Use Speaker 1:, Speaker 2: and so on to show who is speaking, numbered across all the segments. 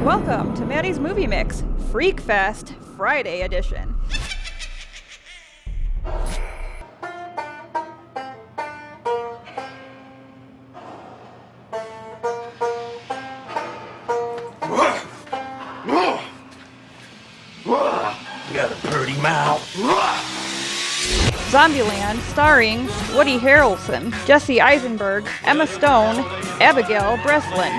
Speaker 1: Welcome to Maddie's Movie Mix, Freak Fest, Friday edition.
Speaker 2: Got a pretty mouth.
Speaker 1: ZombieLand, starring Woody Harrelson, Jesse Eisenberg, Emma Stone, Abigail Breslin.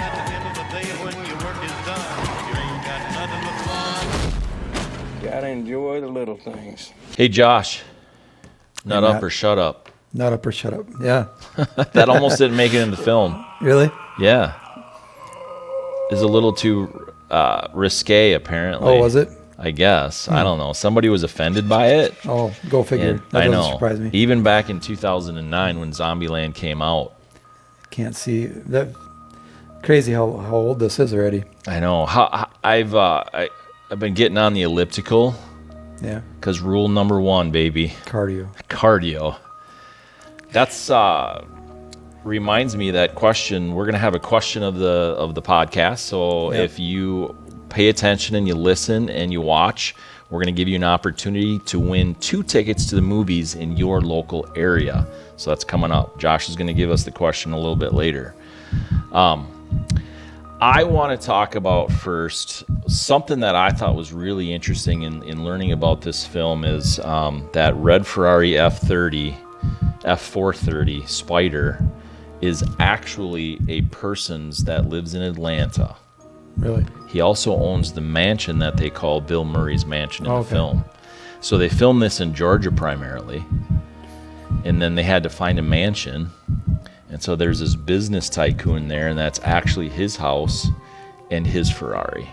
Speaker 2: Gotta enjoy the little things.
Speaker 3: Hey, Josh. Nut
Speaker 4: Hey,
Speaker 3: up
Speaker 4: Matt.
Speaker 3: or shut up?
Speaker 4: Not up or shut up. Yeah.
Speaker 3: That almost didn't make it in the film.
Speaker 4: Really?
Speaker 3: Yeah. It's a little too risque, apparently.
Speaker 4: Oh, was it?
Speaker 3: I guess. I don't know. Somebody was offended by it.
Speaker 4: Oh, go figure.
Speaker 3: And
Speaker 4: That
Speaker 3: I
Speaker 4: doesn't
Speaker 3: know.
Speaker 4: surprise me.
Speaker 3: Even back in 2009 when ZombieLand came out.
Speaker 4: Can't see that. Crazy how old this is already.
Speaker 3: I know. I've been getting on the elliptical
Speaker 4: Yeah.
Speaker 3: because rule number 1, baby. Cardio. That's reminds me of that question. We're gonna have a question of the podcast. So
Speaker 4: Yep.
Speaker 3: if you pay attention and you listen and you watch, we're gonna give you an opportunity to win 2 tickets to the movies in your local area. So that's coming up. Josh is gonna give us the question a little bit later. I want to talk about first something that I thought was really interesting in learning about this film is that red Ferrari F430 Spider is actually a person's that lives in Atlanta.
Speaker 4: Really?
Speaker 3: He also owns the mansion that they call Bill Murray's mansion in the
Speaker 4: Okay.
Speaker 3: film. So they filmed this in Georgia primarily, and then they had to find a mansion. And so there's this business tycoon there, and that's actually his house and his Ferrari.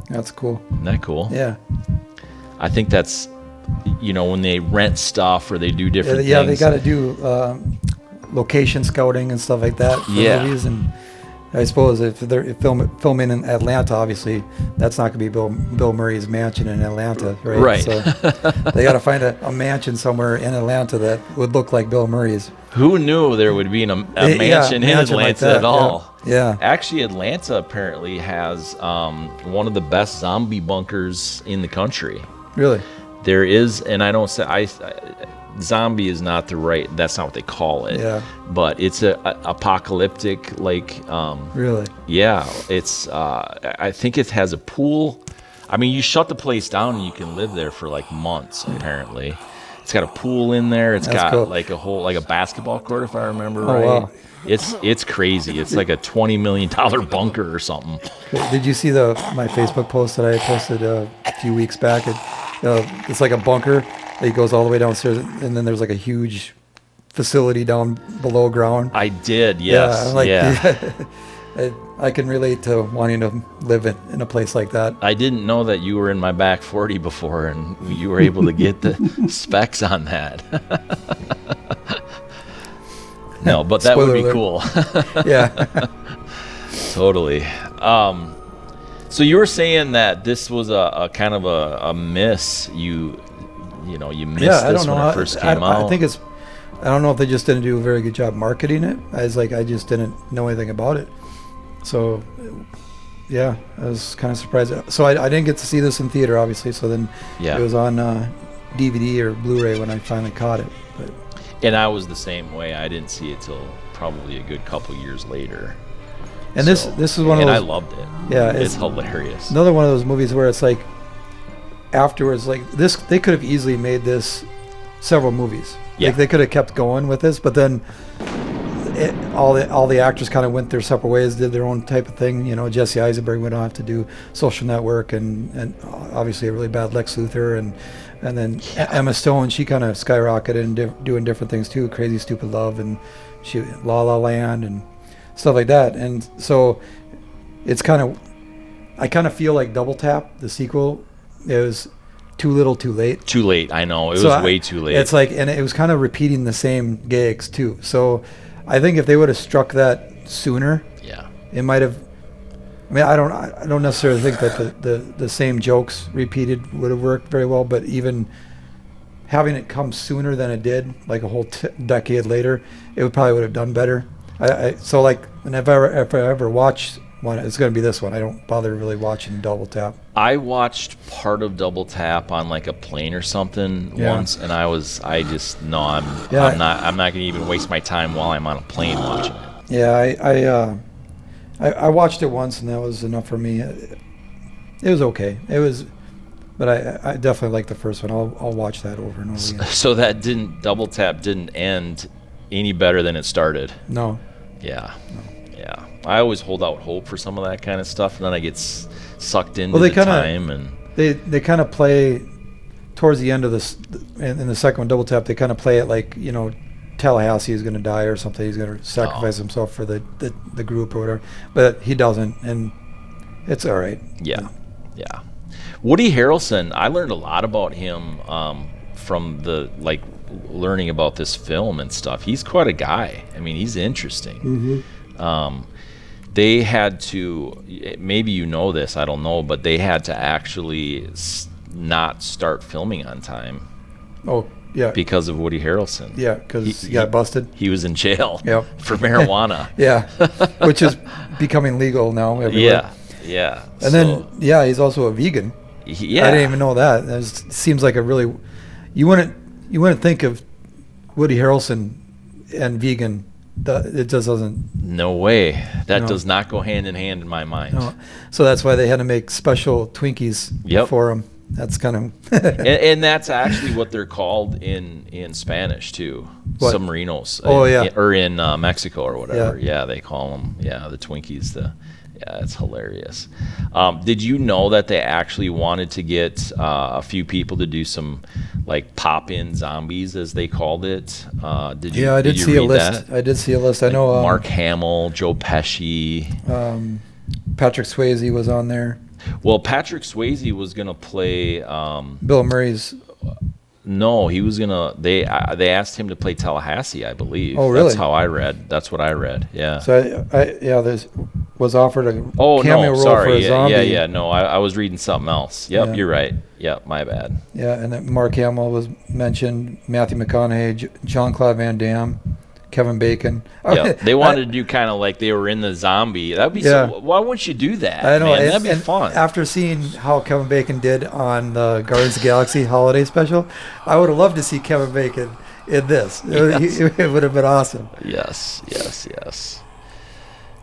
Speaker 4: That's cool.
Speaker 3: Isn't that cool?
Speaker 4: Yeah.
Speaker 3: I think that's, when they rent stuff or they do different
Speaker 4: Yeah,
Speaker 3: things.
Speaker 4: they got to do location scouting and stuff like that for movies. And I suppose if they're filming in Atlanta, obviously that's not going to be Bill Murray's mansion in Atlanta, right?
Speaker 3: Right.
Speaker 4: So they got to find a mansion somewhere in Atlanta that would look like Bill Murray's.
Speaker 3: Who knew there would be a mansion in
Speaker 4: mansion like
Speaker 3: Atlanta
Speaker 4: that,
Speaker 3: at all?
Speaker 4: Yeah.
Speaker 3: Actually, Atlanta apparently has one of the best zombie bunkers in the country.
Speaker 4: Really?
Speaker 3: There is, and I don't say zombie is not that's not what they call it.
Speaker 4: Yeah.
Speaker 3: But it's a apocalyptic,
Speaker 4: Really?
Speaker 3: yeah, it's I think it has a pool. I mean, you shut the place down and you can live there for like months apparently. It's got a pool in there. It's got
Speaker 4: cool.
Speaker 3: like a basketball court, if I remember
Speaker 4: Oh,
Speaker 3: right.
Speaker 4: wow.
Speaker 3: It's crazy. It's like a $20 million bunker or something.
Speaker 4: Did you see my Facebook post that I posted a few weeks back? It's like a bunker that goes all the way downstairs, and then there's like a huge facility down below ground.
Speaker 3: I did, yes.
Speaker 4: I can relate to wanting to live in a place like that.
Speaker 3: I didn't know that you were in my back 40 before, and you were able to get the specs on that. No, but that would be cool.
Speaker 4: Yeah.
Speaker 3: Totally. So you were saying that this was a kind of a miss. You missed this when it first came out.
Speaker 4: I think I don't know if they just didn't do a very good job marketing it. I just didn't know anything about it. So, yeah, I was kind of surprised. So I didn't get to see this in theater, obviously. So then it was on DVD or Blu-ray when I finally caught it. But
Speaker 3: and I was the same way. I didn't see it till probably a good couple years later.
Speaker 4: And this is one of those.
Speaker 3: And I loved it.
Speaker 4: Yeah,
Speaker 3: it's hilarious.
Speaker 4: Another one of those movies where it's like afterwards, like this, they could have easily made this several movies.
Speaker 3: Yeah.
Speaker 4: Like they could have kept going with this, but then all the actors kind of went their separate ways, did their own type of thing. Jesse Eisenberg went off to do Social Network and obviously a really bad Lex Luthor, and then Emma Stone, she kind of skyrocketed and doing different things too, Crazy Stupid Love and La La Land and stuff like that. And so it's I kind of feel like Double Tap, the sequel, it was too little too late.
Speaker 3: Too late, I know. It was way too late.
Speaker 4: It's like, and it was kind of repeating the same gags too. So I think if they would have struck that sooner, it might have. I mean, I don't necessarily think that the same jokes repeated would have worked very well, but even having it come sooner than it did, like a whole decade later, it would have done better. So like, and if I ever watch one. It's going to be this one. I don't bother really watching Double Tap.
Speaker 3: I watched part of Double Tap on like a plane or something once, and I'm not going to even waste my time while I'm on a plane watching it.
Speaker 4: Yeah, I watched it once, and that was enough for me. It was okay. But I definitely like the first one. I'll watch that over and over again.
Speaker 3: So that Double Tap didn't end any better than it started.
Speaker 4: No.
Speaker 3: Yeah. No. Yeah. I always hold out hope for some of that kind of stuff, and then I get sucked into time. And
Speaker 4: they kind of play towards the end of this, in the second one, Double Tap. They kind of play it like, Tallahassee is going to die or something. He's going to sacrifice himself for the group or whatever. But he doesn't, and it's all right.
Speaker 3: Yeah. Woody Harrelson, I learned a lot about him from learning about this film and stuff. He's quite a guy. I mean, he's interesting. Mm-hmm. They had to, maybe you know this, I don't know, but they had to actually not start filming on time.
Speaker 4: Oh, yeah.
Speaker 3: Because of Woody Harrelson.
Speaker 4: Yeah, because he got busted.
Speaker 3: He was in jail for marijuana.
Speaker 4: Yeah, which is becoming legal now everywhere.
Speaker 3: Yeah.
Speaker 4: And then, he's also a vegan.
Speaker 3: Yeah.
Speaker 4: I didn't even know that. It seems like a really, you wouldn't think of Woody Harrelson and vegan. It just doesn't.
Speaker 3: No way. That does not go hand in hand in my mind.
Speaker 4: No. So that's why they had to make special Twinkies for him. That's kind of.
Speaker 3: and that's actually what they're called in Spanish too.
Speaker 4: What?
Speaker 3: Submarinos.
Speaker 4: Oh,
Speaker 3: or in Mexico or whatever. Yeah, they call them. Yeah, the Twinkies. Yeah, it's hilarious. Did you know that they actually wanted to get a few people to do some like pop-in zombies, as they called it? Did you?
Speaker 4: Yeah, I did see a list.
Speaker 3: That?
Speaker 4: I did see a list. I know
Speaker 3: Mark Hamill, Joe Pesci,
Speaker 4: Patrick Swayze was on there.
Speaker 3: Well, Patrick Swayze was gonna play
Speaker 4: Bill Murray's.
Speaker 3: No, he was gonna. They asked him to play Tallahassee, I believe.
Speaker 4: Oh, really?
Speaker 3: That's how I read. That's what I read. Yeah.
Speaker 4: So there's was offered a cameo role for a zombie.
Speaker 3: Yeah. No, I was reading something else. Yep, You're right. Yep, my bad.
Speaker 4: Yeah, and then Mark Hamill was mentioned. Matthew McConaughey, Jean-Claude Van Damme, Kevin Bacon.
Speaker 3: Yeah, they wanted to do kind of like they were in the zombie. That'd be so. Why wouldn't you do that?
Speaker 4: I know.
Speaker 3: Man? That'd be fun.
Speaker 4: After seeing how Kevin Bacon did on the Guardians of the Galaxy holiday special, I would have loved to see Kevin Bacon in this.
Speaker 3: Yes.
Speaker 4: It would have been awesome.
Speaker 3: Yes.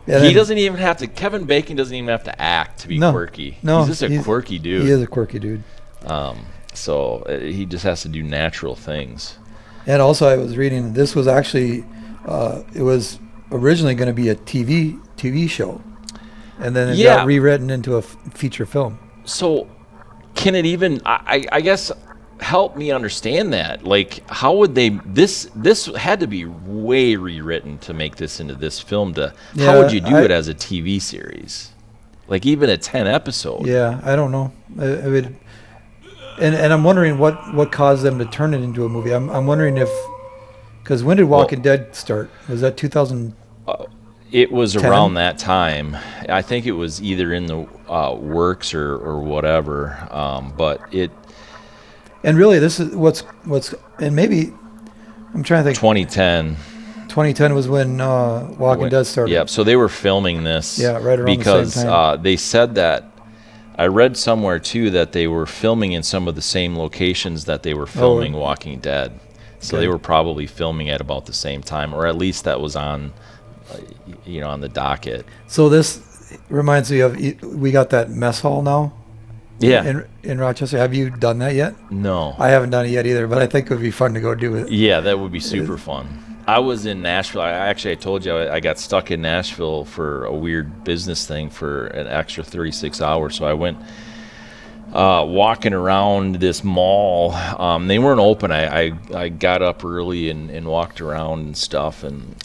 Speaker 4: And
Speaker 3: he doesn't even have to. Kevin Bacon doesn't even have to act to be quirky.
Speaker 4: No,
Speaker 3: he's just a quirky dude.
Speaker 4: He is a quirky dude.
Speaker 3: So he just has to do natural things.
Speaker 4: And also, I was reading this was actually, it was originally going to be a TV show, and then it got rewritten into a feature film.
Speaker 3: So, can it even? I guess help me understand that. Like, how would they? This had to be way rewritten to make this into this film. How would you do it as a TV series? Like even a 10 episode?
Speaker 4: Yeah, I don't know. I would. And I'm wondering what caused them to turn it into a movie. I'm wondering if, because when did Walking Dead start? Was that 2000?
Speaker 3: It was around that time. I think it was either in the works or whatever. But it.
Speaker 4: And really, this is what's and maybe I'm trying to think.
Speaker 3: 2010.
Speaker 4: 2010 was when Walking Dead started.
Speaker 3: Yeah, so they were filming this.
Speaker 4: Yeah, right around
Speaker 3: because
Speaker 4: the same time.
Speaker 3: They said that. I read somewhere too that they were filming in some of the same locations that they were filming Walking Dead. So they were probably filming at about the same time, or at least that was on, on the docket.
Speaker 4: So this reminds me of, we got that mess hall now.
Speaker 3: Yeah.
Speaker 4: In Rochester. Have you done that yet?
Speaker 3: No.
Speaker 4: I haven't done it yet either, but I think it would be fun to go do it.
Speaker 3: Yeah, that would be super fun. I was in Nashville. I told you I got stuck in Nashville for a weird business thing for an extra 36 hours. So I went walking around this mall. They weren't open. I got up early and walked around and stuff, and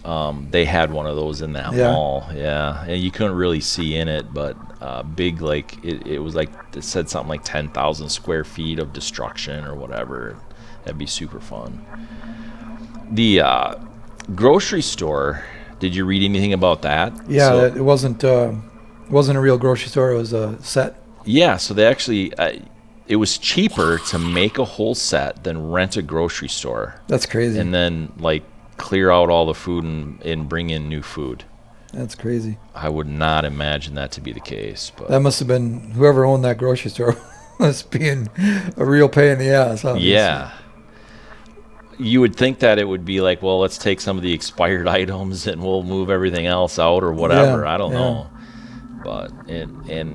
Speaker 3: they had one of those in that mall. Yeah, and you couldn't really see in it, but big, like it was like it said something like 10,000 square feet of destruction or whatever. That'd be super fun. The grocery store, did you read anything about that?
Speaker 4: Yeah, it wasn't a real grocery store. It was a set. Yeah,
Speaker 3: so they actually, it was cheaper to make a whole set than rent a grocery store.
Speaker 4: That's crazy.
Speaker 3: And then, like, clear out all the food and bring in new food.
Speaker 4: That's crazy.
Speaker 3: I would not imagine that to be the case. But
Speaker 4: That must have been whoever owned that grocery store must being a real pain in the ass. Obviously.
Speaker 3: yeah. You would think that it would be like, well, let's take some of the expired items and we'll move everything else out or whatever.
Speaker 4: Yeah,
Speaker 3: I don't
Speaker 4: yeah.
Speaker 3: know. But and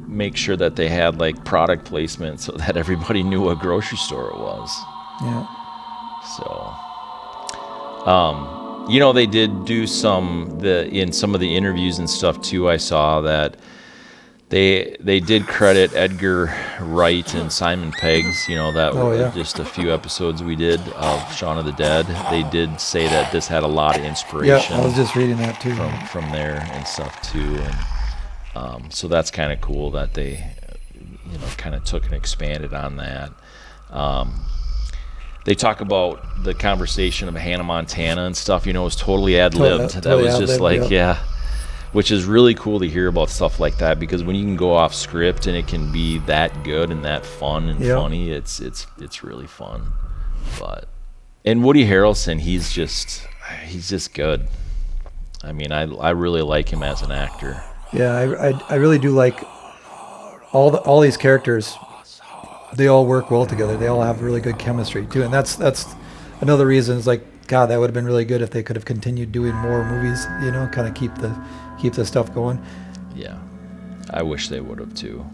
Speaker 3: make sure that they had like product placement so that everybody knew what grocery store it was.
Speaker 4: Yeah.
Speaker 3: So, they did do in some of the interviews and stuff too. I saw that they did credit Edgar Wright and Simon Peggs. That was just a few episodes we did of Shaun of the Dead. They did say that this had a lot of inspiration.
Speaker 4: Yeah, I was just reading that too.
Speaker 3: From there and stuff too, and so that's kind of cool that they, kind of took and expanded on that. They talk about the conversation of Hannah Montana and stuff, it was totally ad-libbed. That was just like, which is really cool to hear about stuff like that, because when you can go off script and it can be that good and that fun and funny, it's really fun. And Woody Harrelson, he's just good. I mean, I really like him as an actor.
Speaker 4: Yeah, I really do like all these characters. They all work well together. They all have really good chemistry too, and that's another reason. It's like, God, that would have been really good if they could have continued doing more movies. Kind of keep the stuff going.
Speaker 3: Yeah, I wish they would have too.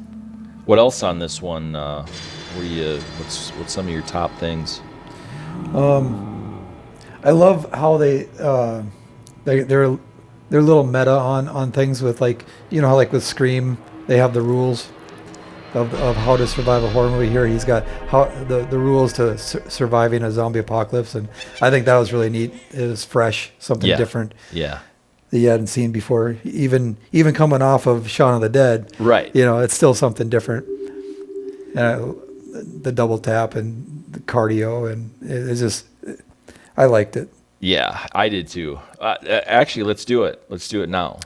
Speaker 3: What else on this one? What's some of your top things?
Speaker 4: I love how they're a little meta on things with, like, how like with Scream they have the rules of how to survive a horror movie. Here he's got how the rules to surviving a zombie apocalypse, and I think that was really neat. It was fresh, something different.
Speaker 3: Yeah.
Speaker 4: That you hadn't seen before, even coming off of Shaun of the Dead.
Speaker 3: Right.
Speaker 4: It's still something different. The double tap and the cardio, and it's just, I liked it.
Speaker 3: Yeah, I did too. Actually, let's do it. Let's do it now.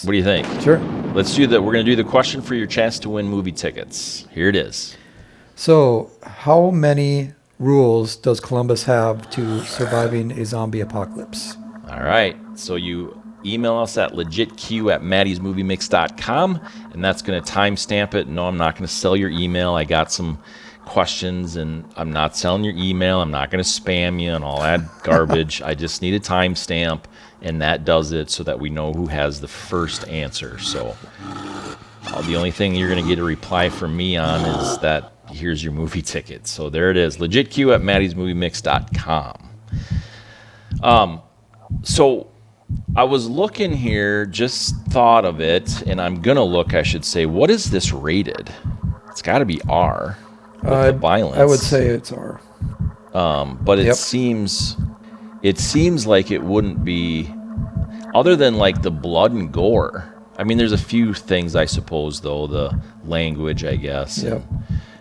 Speaker 3: What do you think?
Speaker 4: Sure.
Speaker 3: Let's do that. We're going to do the question for your chance to win movie tickets. Here it is.
Speaker 4: So, how many rules does Columbus have to surviving a zombie apocalypse?
Speaker 3: All right. So you email us at legitq@maddysmoviemix.com, and that's going to timestamp it. No, I'm not going to sell your email. I got some questions, and I'm not selling your email. I'm not going to spam you and all that garbage. I just need a timestamp, and that does it so that we know who has the first answer. So the only thing you're going to get a reply from me on is that here's your movie ticket. So there it is, legitq@maddysmoviemix.com. So I was looking here, just thought of it, and I'm going to look, I should say, what is this rated? It's got to be R with the violence.
Speaker 4: I would say it's R.
Speaker 3: But it seems like it wouldn't be, other than like the blood and gore. I mean, there's a few things, I suppose, though, the language, I guess.
Speaker 4: Yep.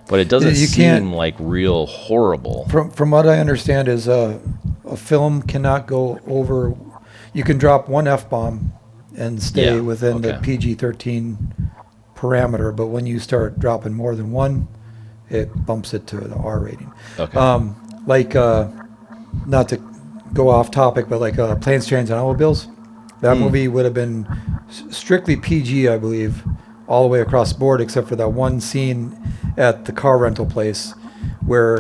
Speaker 3: But it doesn't seem like real horrible.
Speaker 4: From what I understand is a film cannot go over. You can drop one F-bomb and stay within the PG-13 parameter, but when you start dropping more than one, it bumps it to the R rating.
Speaker 3: Okay.
Speaker 4: Not to go off topic, but like Planes, Trains, and Automobiles, that movie would have been strictly PG, I believe, all the way across the board, except for that one scene at the car rental place where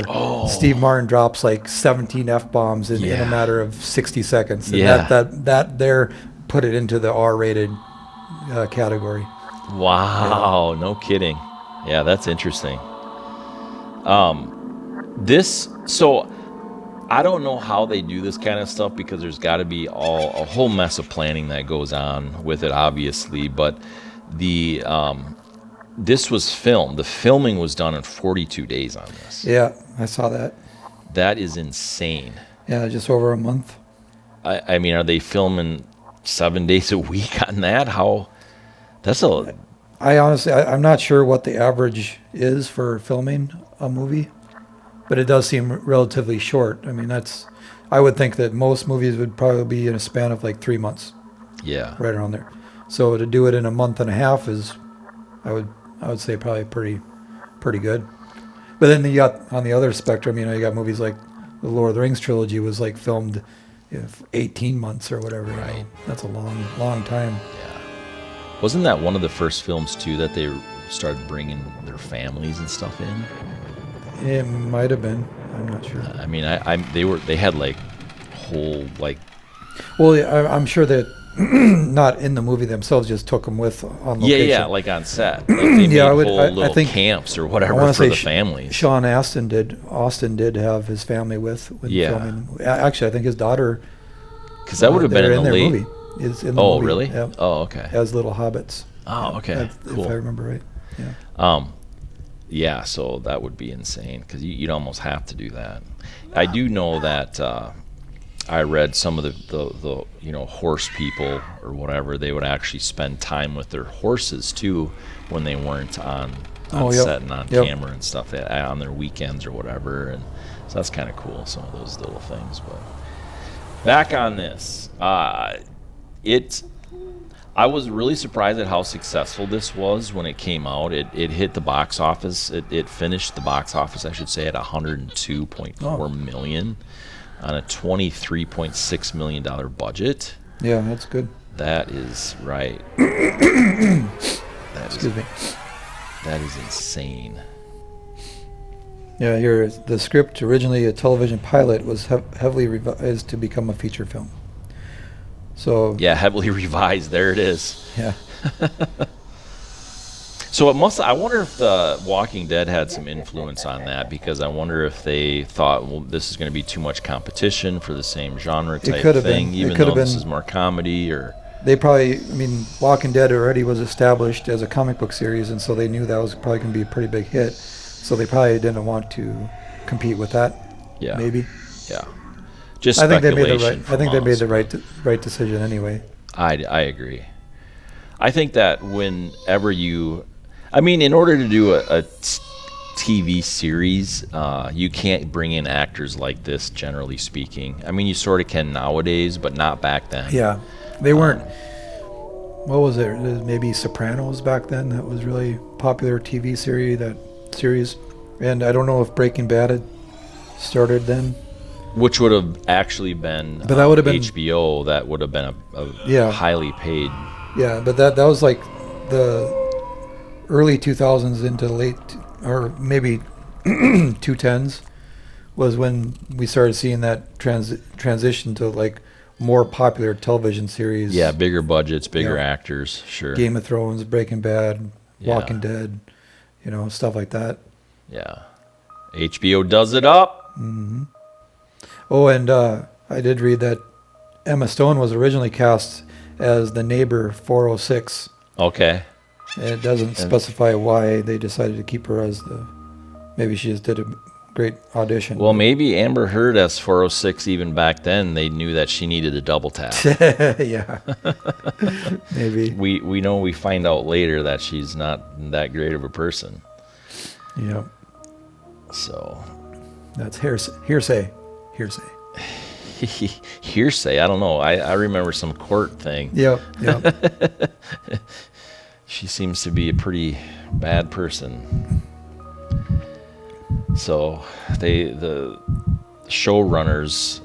Speaker 4: Steve Martin drops like 17 F-bombs in a matter of 60 seconds. And that there put it into the R-rated category.
Speaker 3: Wow, no kidding. Yeah, that's interesting. So I don't know how they do this kind of stuff, because there's got to be a whole mess of planning that goes on with it, obviously. But this was filmed. The filming was done in 42 days on this.
Speaker 4: Yeah, I saw that.
Speaker 3: That is insane.
Speaker 4: Yeah, just over a month.
Speaker 3: I mean, are they filming 7 days a week on that?
Speaker 4: I'm not sure what the average is for filming a movie, but it does seem relatively short. I mean, I would think that most movies would probably be in a span of like 3 months.
Speaker 3: Yeah.
Speaker 4: Right around there. So to do it in a month and a half is, I would say, probably pretty good. But then you got on the other spectrum, you got movies like the Lord of the Rings trilogy was like filmed for 18 months or whatever. you
Speaker 3: Right.
Speaker 4: know. That's a long time.
Speaker 3: Yeah. Wasn't that one of the first films too that they started bringing their families and stuff in?
Speaker 4: It might have been. I'm not sure.
Speaker 3: I mean, they had like whole like
Speaker 4: Well, yeah, I'm sure that not in the movie themselves, just took them with on location.
Speaker 3: yeah, like on set. Like they made
Speaker 4: I
Speaker 3: whole little
Speaker 4: think
Speaker 3: camps or
Speaker 4: I
Speaker 3: whatever
Speaker 4: wanna
Speaker 3: for
Speaker 4: say
Speaker 3: the families.
Speaker 4: Sean Astin did have his family with when
Speaker 3: Yeah.
Speaker 4: filming. Actually, I think his daughter.
Speaker 3: Because that would have been
Speaker 4: they're
Speaker 3: in the late.
Speaker 4: movie. Is in the
Speaker 3: Oh,
Speaker 4: movie.
Speaker 3: really?
Speaker 4: Yep.
Speaker 3: Oh, okay.
Speaker 4: As little hobbits.
Speaker 3: Oh, okay.
Speaker 4: If
Speaker 3: Cool.
Speaker 4: I remember right. Yeah.
Speaker 3: Yeah, so that would be insane because you'd almost have to do that. I do know that I read some of the horse people or whatever, they would actually spend time with their horses too when they weren't on set and on camera and stuff on their weekends or whatever, and so that's kind of cool, some of those little things. But back on this, I was really surprised at how successful this was when it came out. It hit the box office. It finished the box office, I should say, at $102.4 million on a $23.6 million budget.
Speaker 4: Yeah, that's good.
Speaker 3: That is right.
Speaker 4: Excuse me.
Speaker 3: That is insane.
Speaker 4: Yeah, here the script, originally a television pilot, was heavily revised to become a feature film. So
Speaker 3: Yeah, heavily revised. There it is.
Speaker 4: yeah,
Speaker 3: So I wonder if the Walking Dead had some influence on that, because I wonder if they thought, well, this is going to be too much competition for the same genre type
Speaker 4: could have
Speaker 3: thing,
Speaker 4: been.
Speaker 3: even
Speaker 4: It could
Speaker 3: though
Speaker 4: have
Speaker 3: this
Speaker 4: been.
Speaker 3: is more comedy or.
Speaker 4: they probably. I mean, Walking Dead already was established as a comic book series, and so they knew that was probably going to be a pretty big hit. So they probably didn't want to compete with that.
Speaker 3: Yeah.
Speaker 4: Maybe.
Speaker 3: Yeah. Just
Speaker 4: I think they made the
Speaker 3: speculation
Speaker 4: right. I think they
Speaker 3: from
Speaker 4: made
Speaker 3: us.
Speaker 4: the right decision anyway.
Speaker 3: I agree. I think that whenever in order to do a TV series, you can't bring in actors like this, generally speaking. I mean, you sort of can nowadays, but not back then.
Speaker 4: Yeah, they weren't. What was it? Maybe Sopranos back then. That was really popular TV series. And I don't know if Breaking Bad had started then.
Speaker 3: Which would have actually been,
Speaker 4: But that would have been-
Speaker 3: HBO. That would have been a
Speaker 4: Yeah.
Speaker 3: highly paid.
Speaker 4: Yeah, but that was like the early 2000s into the late, or maybe 2010s, was when we started seeing that transition to like more popular television series.
Speaker 3: Yeah, bigger budgets, bigger
Speaker 4: Yeah.
Speaker 3: actors. Sure.
Speaker 4: Game of Thrones, Breaking Bad,
Speaker 3: Yeah.
Speaker 4: Walking Dead, stuff like that.
Speaker 3: Yeah. HBO does it up.
Speaker 4: Oh, and I did read that Emma Stone was originally cast as the neighbor 406.
Speaker 3: Okay.
Speaker 4: And it doesn't specify why they decided to keep her as maybe she just did a great audition.
Speaker 3: Well, maybe Amber Heard as 406, even back then, they knew that she needed a double tap.
Speaker 4: Yeah. Maybe.
Speaker 3: We find out later that she's not that great of a person.
Speaker 4: Yeah.
Speaker 3: So
Speaker 4: That's hearsay.
Speaker 3: hearsay, I don't know. I remember some court thing.
Speaker 4: Yep.
Speaker 3: She seems to be a pretty bad person. So the showrunners,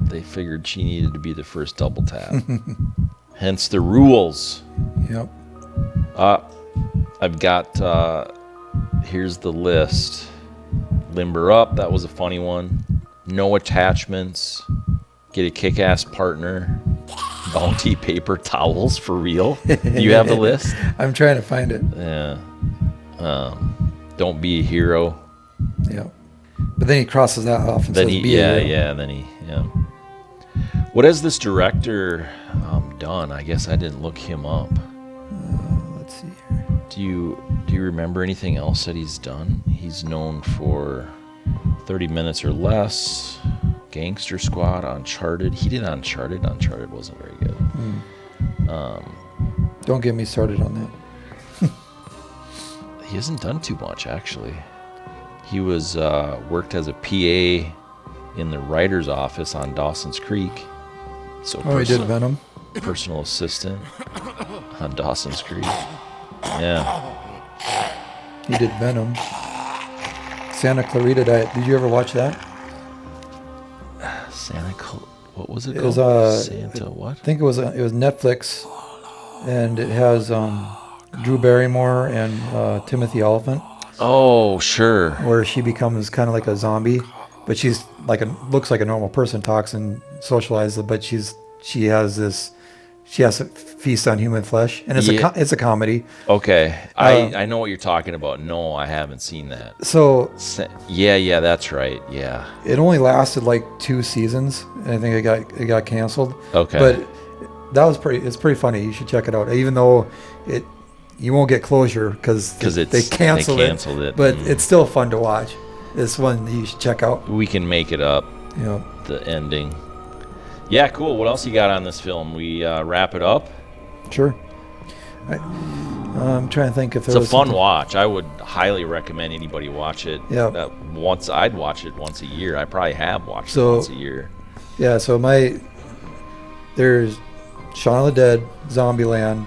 Speaker 3: they figured she needed to be the first double tap. Hence the rules.
Speaker 4: Yep.
Speaker 3: I've got here's the list. Limber up, that was a funny one. No attachments. Get a kick-ass partner. Bounty paper towels for real. Do you have the list?
Speaker 4: I'm trying to find it.
Speaker 3: Yeah. Don't be a hero.
Speaker 4: Yeah. But then he crosses that off and
Speaker 3: Then
Speaker 4: says,
Speaker 3: he,
Speaker 4: "Be a hero."
Speaker 3: yeah. What has this director done? I guess I didn't look him up.
Speaker 4: Let's see here.
Speaker 3: Do you remember anything else that he's done? He's known for 30 Minutes or Less, Gangster Squad, Uncharted. He did Uncharted. Uncharted wasn't very good.
Speaker 4: Don't get me started on that.
Speaker 3: He hasn't done too much, actually. He was worked as a PA in the writer's office on Dawson's Creek. So
Speaker 4: He did Venom.
Speaker 3: personal assistant on Dawson's Creek. Yeah.
Speaker 4: He did Venom. Santa Clarita Diet. Did you ever watch that?
Speaker 3: What was it
Speaker 4: It was,
Speaker 3: called? Santa what?
Speaker 4: I think it was Netflix, and it has Drew Barrymore and Timothy Olyphant,
Speaker 3: Oh, sure.
Speaker 4: where she becomes kind of like a zombie, but she's looks like a normal person, talks and socializes, but she has to feast on human flesh, and it's a comedy.
Speaker 3: Okay. I know what you're talking about. No, I haven't seen that.
Speaker 4: So
Speaker 3: Yeah, that's right. Yeah.
Speaker 4: it only lasted like 2 seasons, and I think it got canceled.
Speaker 3: Okay.
Speaker 4: But it's pretty funny. You should check it out, even though you won't get closure because they canceled it. But it's still fun to watch. It's one that you should check out.
Speaker 3: We can make it up.
Speaker 4: Yeah.
Speaker 3: The ending. Yeah, cool. What else you got on this film? We wrap it up.
Speaker 4: Sure. I'm trying to think if
Speaker 3: It's a fun watch. I would highly recommend anybody watch it.
Speaker 4: Yeah.
Speaker 3: I'd watch it once a year. I probably have watched it once a year.
Speaker 4: Yeah. So there's Shaun of the Dead, ZombieLand,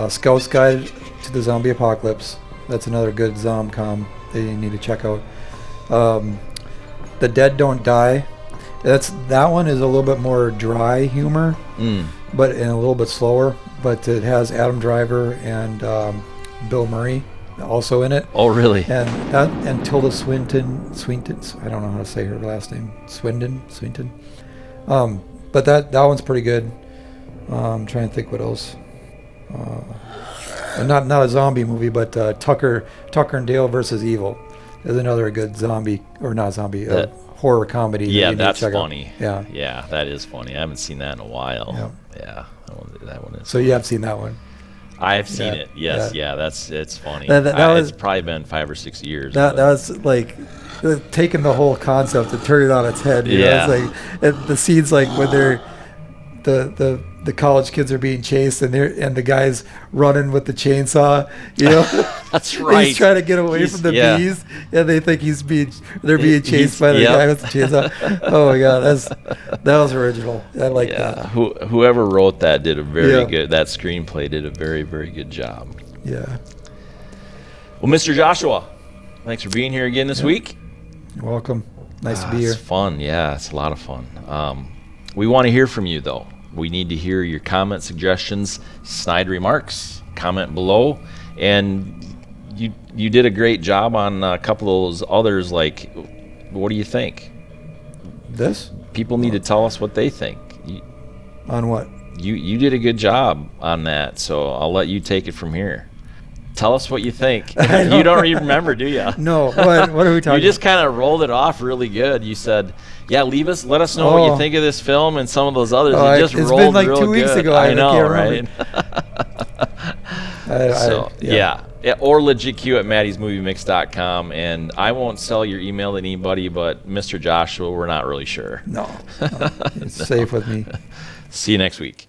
Speaker 4: Scout's Guide to the Zombie Apocalypse. That's another good zom-com that you need to check out. The Dead Don't Die. That one is a little bit more dry humor, but and a little bit slower. But it has Adam Driver and Bill Murray also in it.
Speaker 3: Oh, really?
Speaker 4: And Tilda Swinton. I don't know how to say her last name. Swinton. But that one's pretty good. I'm trying to think what else. Not a zombie movie, but Tucker and Dale versus Evil is another good horror comedy.
Speaker 3: Yeah, that's funny.
Speaker 4: Out.
Speaker 3: Yeah, that is funny. I haven't seen that in a while.
Speaker 4: Yeah.
Speaker 3: That one is.
Speaker 4: So you have seen that one?
Speaker 3: I've seen it. Yes, it's funny.
Speaker 4: It's
Speaker 3: probably been 5 or 6 years.
Speaker 4: That was like taking the whole concept and turning it on its head. You know? It's like the scenes like when they're the college kids are being chased and the guy's running with the chainsaw. You know,
Speaker 3: that's right.
Speaker 4: He's trying to get away from the bees, and they think they're being chased by the guy with the chainsaw. Oh my god, that was original. I like that.
Speaker 3: Whoever wrote that did a very good. That screenplay did a very, very good job.
Speaker 4: Yeah.
Speaker 3: Well, Mr. Joshua, thanks for being here again this week.
Speaker 4: You're welcome. Nice to be here.
Speaker 3: It's fun. Yeah, it's a lot of fun. We want to hear from you, though. We need to hear your comment, suggestions, snide remarks. Comment below. And you did a great job on a couple of those others. Like, what do you think?
Speaker 4: This?
Speaker 3: People need to tell us what they think.
Speaker 4: On what?
Speaker 3: You did a good job on that, so I'll let you take it from here. Tell us what you think. You don't even remember, do you?
Speaker 4: No. What are we talking about?
Speaker 3: You just kind of rolled it off really good. You said, yeah, let us know what you think of this film and some of those others.
Speaker 4: It's been like 2 weeks ago.
Speaker 3: I know, right? Yeah. Or LegitQ at maddysmoviemix.com. And I won't sell your email to anybody, but Mr. Joshua, we're not really sure.
Speaker 4: No. It's safe with me.
Speaker 3: See you next week.